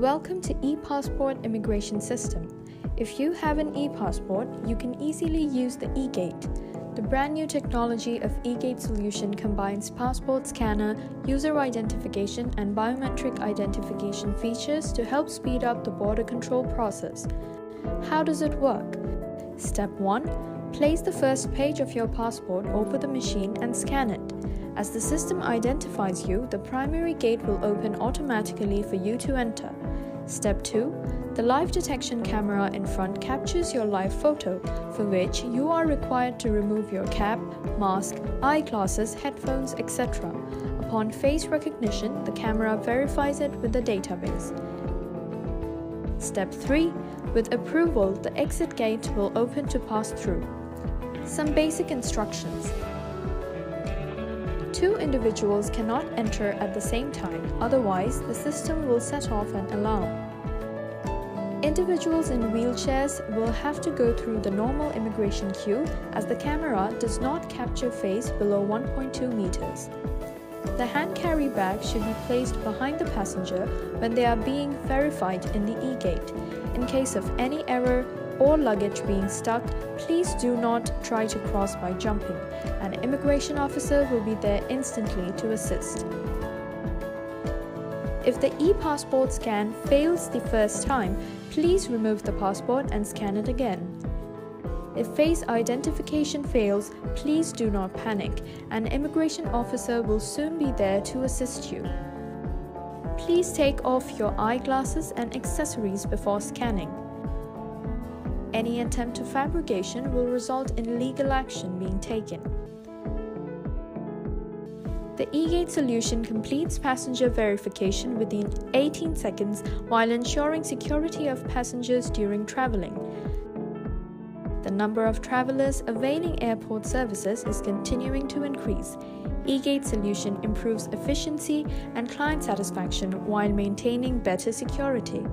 Welcome to ePassport immigration system. If you have an ePassport, you can easily use the egate. The brand new technology of egate solution combines passport scanner, user identification and biometric identification features to help speed up the border control process. How does it work? Step 1. Place the first page of your passport over the machine and scan it. As the system identifies you, the primary gate will open automatically for you to enter. Step 2. The live detection camera in front captures your live photo, for which you are required to remove your cap, mask, eyeglasses, headphones, etc. Upon face recognition, the camera verifies it with the database. Step 3. With approval, the exit gate will open to pass through. Some basic instructions. 2 individuals cannot enter at the same time, otherwise the system will set off an alarm. Individuals in wheelchairs will have to go through the normal immigration queue as the camera does not capture face below 1.2 meters. The hand carry bag should be placed behind the passenger when they are being verified in the e-gate. In case of any error or luggage being stuck, please do not try to cross by jumping. An immigration officer will be there instantly to assist. If the ePassport scan fails the first time, please remove the passport and scan it again. If face identification fails, please do not panic. An immigration officer will soon be there to assist you. Please take off your eyeglasses and accessories before scanning. Any attempt of fabrication will result in legal action being taken. The egate solution completes passenger verification within 18 seconds while ensuring security of passengers during traveling. The number of travelers availing airport services is continuing to increase. egate solution improves efficiency and client satisfaction while maintaining better security.